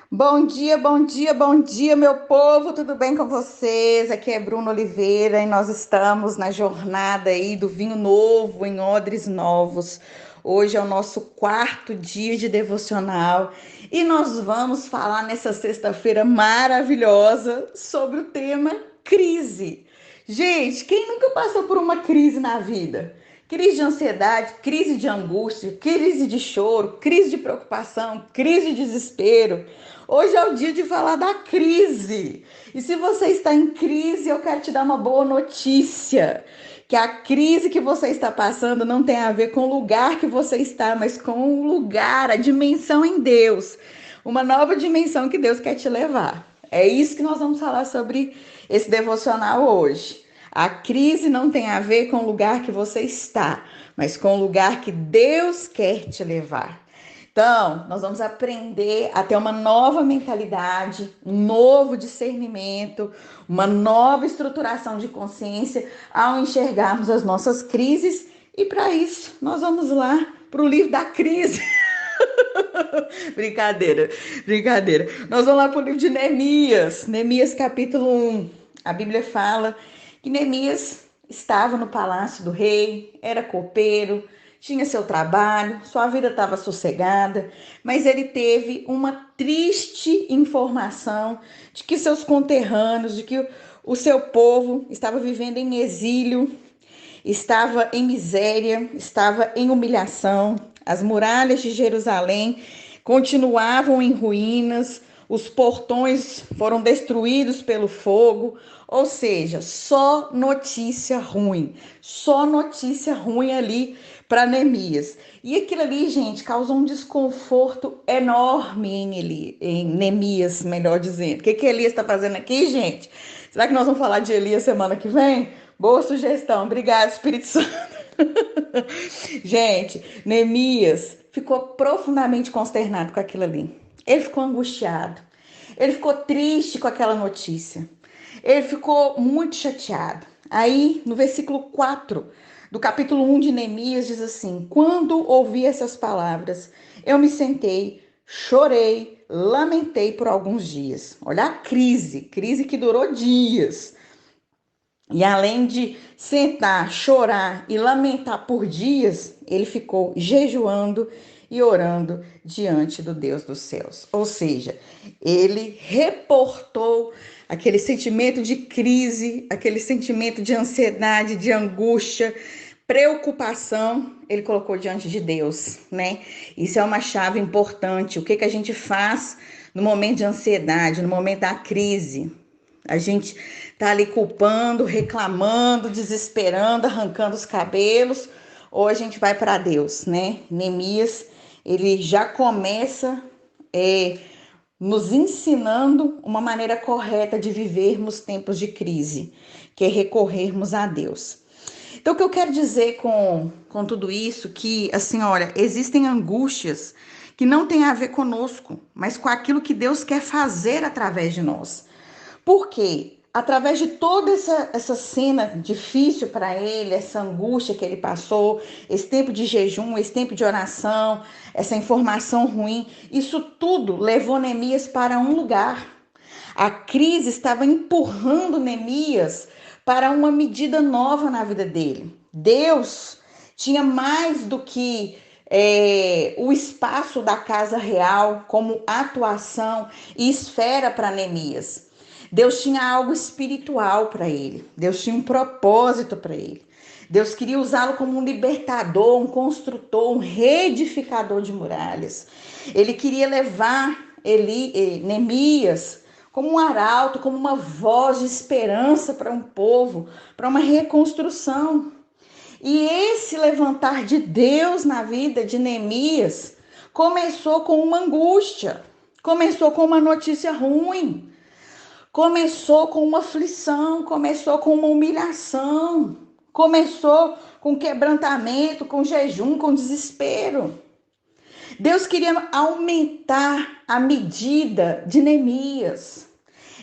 Bom dia, bom dia, bom dia, meu povo, tudo bem com vocês? Aqui é Bruno Oliveira e nós estamos na jornada aí do vinho novo em odres novos. Hoje é o nosso quarto dia de devocional e nós vamos falar nessa sexta-feira maravilhosa sobre o tema crise. Gente, quem nunca passou por uma crise na vida? Crise de ansiedade, crise de angústia, crise de choro, crise de preocupação, crise de desespero. Hoje é o dia de falar da crise. E se você está em crise, eu quero te dar uma boa notícia. Que a crise que você está passando não tem a ver com o lugar que você está, mas com o lugar, a dimensão em Deus. Uma nova dimensão que Deus quer te levar. É isso que nós vamos falar sobre esse devocional hoje. A crise não tem a ver com o lugar que você está, mas com o lugar que Deus quer te levar. Então, nós vamos aprender a ter uma nova mentalidade, um novo discernimento, uma nova estruturação de consciência ao enxergarmos as nossas crises. E para isso, nós vamos lá para o livro da crise. Brincadeira, brincadeira. Nós vamos lá para o livro de Neemias, Neemias capítulo 1. A Bíblia fala que Neemias estava no palácio do rei, era copeiro, tinha seu trabalho, sua vida estava sossegada, mas ele teve uma triste informação de que seus conterrâneos, de que o seu povo estava vivendo em exílio, estava em miséria, estava em humilhação. As muralhas de Jerusalém continuavam em ruínas, os portões foram destruídos pelo fogo, ou seja, só notícia ruim ali para Neemias. E aquilo ali, gente, causou um desconforto enorme em Neemias, melhor dizendo. O que Elias está fazendo aqui, gente? Será que nós vamos falar de Elias semana que vem? Boa sugestão, obrigada, Espírito Santo. Gente, Neemias ficou profundamente consternado com aquilo ali. Ele ficou angustiado. Ele ficou triste com aquela notícia. Ele ficou muito chateado. Aí, no versículo 4 do capítulo 1 de Neemias, diz assim: Quando ouvi essas palavras, eu me sentei, chorei, lamentei por alguns dias. Olha a crise que durou dias. E além de sentar, chorar e lamentar por dias, ele ficou jejuando e orando diante do Deus dos céus. Ou seja, ele reportou aquele sentimento de crise, aquele sentimento de ansiedade, de angústia, preocupação, ele colocou diante de Deus, né? Isso é uma chave importante. O que a gente faz no momento de ansiedade, no momento da crise? A gente tá ali culpando, reclamando, desesperando, arrancando os cabelos, ou a gente vai para Deus, né? Neemias, ele já começa nos ensinando uma maneira correta de vivermos tempos de crise, que é recorrermos a Deus. Então, o que eu quero dizer com tudo isso, que, assim, olha, existem angústias que não têm a ver conosco, mas com aquilo que Deus quer fazer através de nós. Por quê? Através de toda essa cena difícil para ele, essa angústia que ele passou, esse tempo de jejum, esse tempo de oração, essa informação ruim, isso tudo levou Neemias para um lugar. A crise estava empurrando Neemias para uma medida nova na vida dele. Deus tinha mais do que o espaço da casa real como atuação e esfera para Neemias. Deus tinha algo espiritual para ele. Deus tinha um propósito para ele. Deus queria usá-lo como um libertador, um construtor, um reedificador de muralhas. Ele queria levar Neemias como um arauto, como uma voz de esperança para um povo, para uma reconstrução. E esse levantar de Deus na vida de Neemias começou com uma angústia, começou com uma notícia ruim. Começou com uma aflição, começou com uma humilhação, começou com quebrantamento, com jejum, com desespero. Deus queria aumentar a medida de Neemias.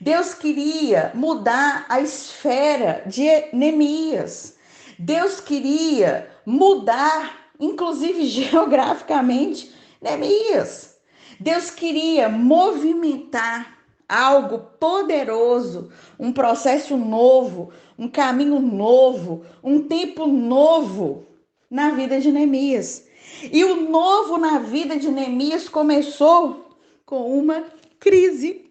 Deus queria mudar a esfera de Neemias. Deus queria mudar, inclusive geograficamente, Neemias. Deus queria movimentar algo poderoso, um processo novo, um caminho novo, um tempo novo na vida de Neemias. E o novo na vida de Neemias começou com uma crise.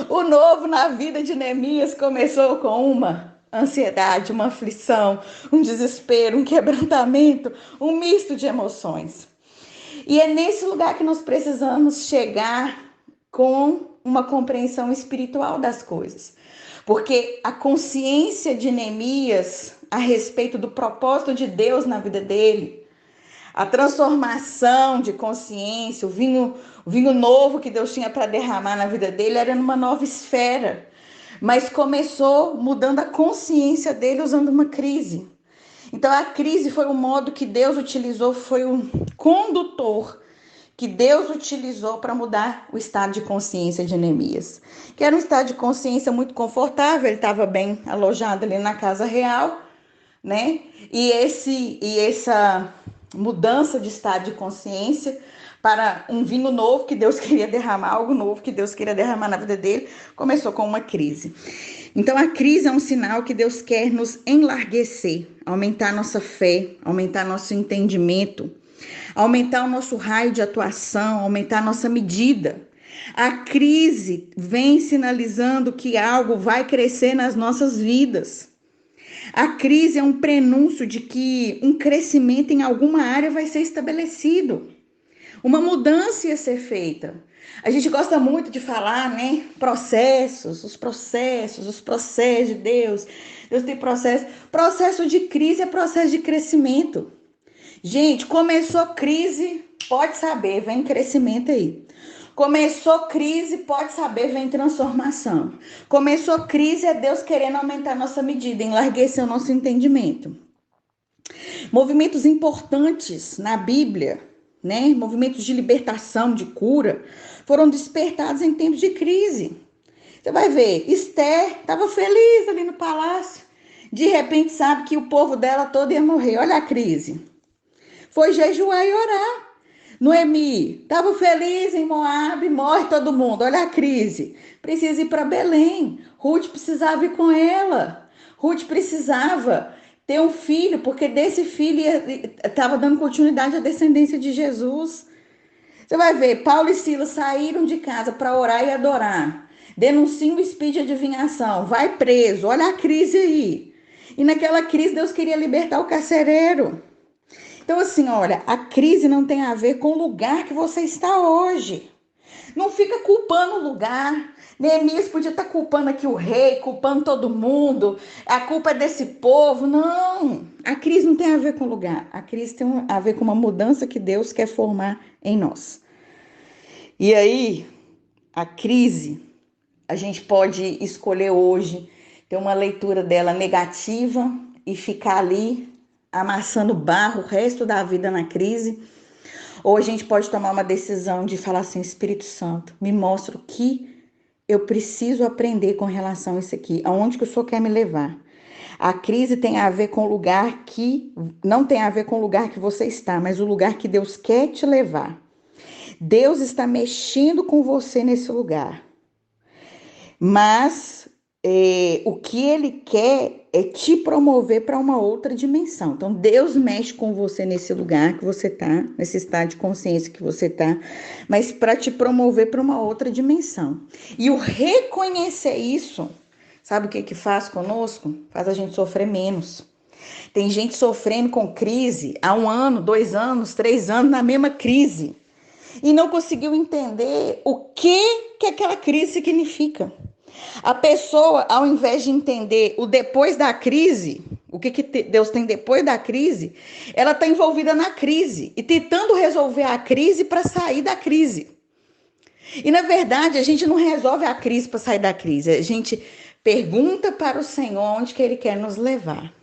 O novo na vida de Neemias começou com uma ansiedade, uma aflição, um desespero, um quebrantamento, um misto de emoções. E é nesse lugar que nós precisamos chegar com uma compreensão espiritual das coisas. Porque a consciência de Neemias a respeito do propósito de Deus na vida dele, a transformação de consciência, o vinho novo que Deus tinha para derramar na vida dele era numa nova esfera. Mas começou mudando a consciência dele usando uma crise. Então a crise foi o modo que Deus utilizou, foi um condutor que Deus utilizou para mudar o estado de consciência de Neemias. Que era um estado de consciência muito confortável, ele estava bem alojado ali na casa real, né? E essa mudança de estado de consciência para um vinho novo que Deus queria derramar, algo novo que Deus queria derramar na vida dele, começou com uma crise. Então a crise é um sinal que Deus quer nos enlarguecer, aumentar nossa fé, aumentar nosso entendimento, aumentar o nosso raio de atuação, aumentar a nossa medida. A crise vem sinalizando que algo vai crescer nas nossas vidas. A crise é um prenúncio de que um crescimento em alguma área vai ser estabelecido. Uma mudança ia ser feita. A gente gosta muito de falar, né? Os processos de Deus. Deus tem processo. Processo de crise é processo de crescimento. Gente, começou crise, pode saber, vem crescimento aí. Começou crise, pode saber, vem transformação. Começou crise, é Deus querendo aumentar nossa medida, enlarguecer o nosso entendimento. Movimentos importantes na Bíblia, né? Movimentos de libertação, de cura, foram despertados em tempos de crise. Você vai ver, Esther estava feliz ali no palácio. De repente sabe que o povo dela todo ia morrer. Olha a crise. Foi jejuar e orar. Noemi estava feliz em Moabe, morre todo mundo. Olha a crise. Precisa ir para Belém. Ruth precisava ir com ela. Ruth precisava ter um filho, porque desse filho estava dando continuidade à descendência de Jesus. Você vai ver, Paulo e Silas saíram de casa para orar e adorar. Denunciam o espírito de adivinhação. Vai preso. Olha a crise aí. E naquela crise Deus queria libertar o carcereiro. Então, assim, olha, a crise não tem a ver com o lugar que você está hoje. Não fica culpando o lugar. Neemias podia estar culpando aqui o rei, culpando todo mundo. A culpa é desse povo. Não, a crise não tem a ver com o lugar. A crise tem a ver com uma mudança que Deus quer formar em nós. E aí, a crise, a gente pode escolher hoje ter uma leitura dela negativa e ficar ali amassando barro o resto da vida na crise, ou a gente pode tomar uma decisão de falar assim: Espírito Santo, me mostra o que eu preciso aprender com relação a isso aqui, aonde que o Senhor quer me levar. A crise tem a ver com o lugar que, não tem a ver com o lugar que você está, mas o lugar que Deus quer te levar. Deus está mexendo com você nesse lugar, mas o que Ele quer é te promover para uma outra dimensão. Então, Deus mexe com você nesse lugar que você está, nesse estado de consciência que você está, mas para te promover para uma outra dimensão. E o reconhecer isso, sabe o que faz conosco? Faz a gente sofrer menos. Tem gente sofrendo com crise há 1 ano, 2 anos, 3 anos, na mesma crise, e não conseguiu entender o que aquela crise significa. A pessoa, ao invés de entender o depois da crise, o que Deus tem depois da crise, ela está envolvida na crise e tentando resolver a crise para sair da crise. E, na verdade, a gente não resolve a crise para sair da crise. A gente pergunta para o Senhor onde que Ele quer nos levar.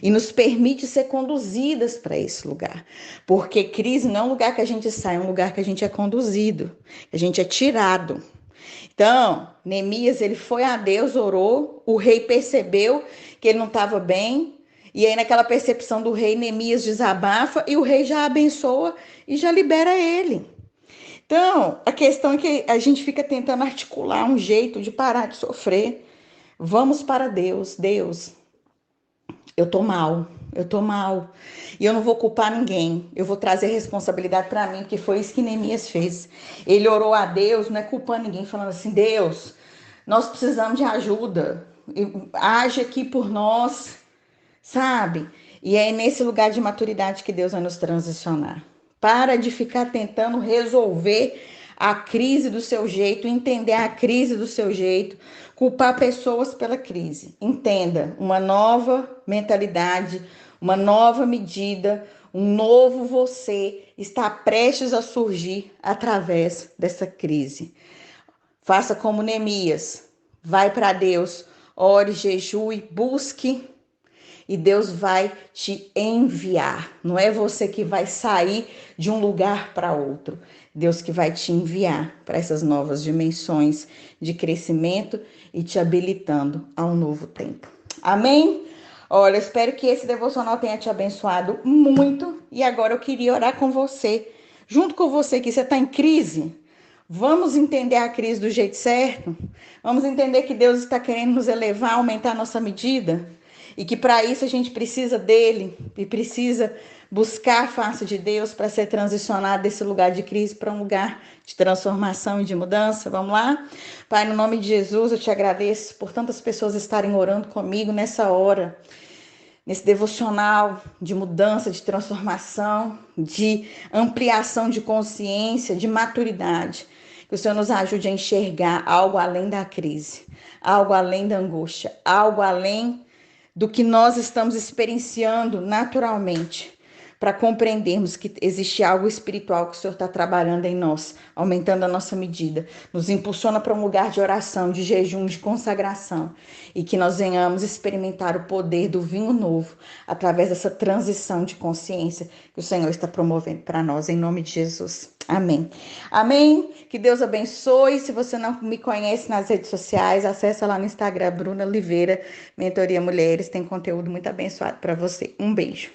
E nos permite ser conduzidas para esse lugar. Porque crise não é um lugar que a gente sai, é um lugar que a gente é conduzido, que a gente é tirado. Então, Neemias, ele foi a Deus, orou, o rei percebeu que ele não estava bem, e aí naquela percepção do rei, Neemias desabafa, e o rei já abençoa e já libera ele. Então, a questão é que a gente fica tentando articular um jeito de parar de sofrer. Vamos para Deus. Deus, eu tô mal. Eu tô mal. E eu não vou culpar ninguém. Eu vou trazer responsabilidade para mim, porque foi isso que Neemias fez. Ele orou a Deus, não é culpando ninguém, falando assim: Deus, nós precisamos de ajuda. Age aqui por nós, sabe? E é nesse lugar de maturidade que Deus vai nos transicionar. Para de ficar tentando resolver a crise do seu jeito, entender a crise do seu jeito, culpar pessoas pela crise. Entenda, uma nova mentalidade, uma nova medida, um novo você está prestes a surgir através dessa crise. Faça como Neemias, vai para Deus, ore, jejue, busque e Deus vai te enviar. Não é você que vai sair de um lugar para outro. Deus que vai te enviar para essas novas dimensões de crescimento e te habilitando a um novo tempo. Amém? Olha, espero que esse devocional tenha te abençoado muito. E agora eu queria orar com você, junto com você que você está em crise. Vamos entender a crise do jeito certo? Vamos entender que Deus está querendo nos elevar, aumentar a nossa medida? E que para isso a gente precisa dele e precisa buscar a face de Deus para ser transicionado desse lugar de crise para um lugar de transformação e de mudança. Vamos lá? Pai, no nome de Jesus, eu te agradeço por tantas pessoas estarem orando comigo nessa hora, nesse devocional de mudança, de transformação, de ampliação de consciência, de maturidade. Que o Senhor nos ajude a enxergar algo além da crise, algo além da angústia, algo além do que nós estamos experienciando naturalmente, para compreendermos que existe algo espiritual que o Senhor está trabalhando em nós, aumentando a nossa medida, nos impulsiona para um lugar de oração, de jejum, de consagração, e que nós venhamos experimentar o poder do vinho novo, através dessa transição de consciência que o Senhor está promovendo para nós, em nome de Jesus. Amém. Amém. Que Deus abençoe. Se você não me conhece nas redes sociais, acessa lá no Instagram, Bruna Oliveira, Mentoria Mulheres. Tem conteúdo muito abençoado para você. Um beijo.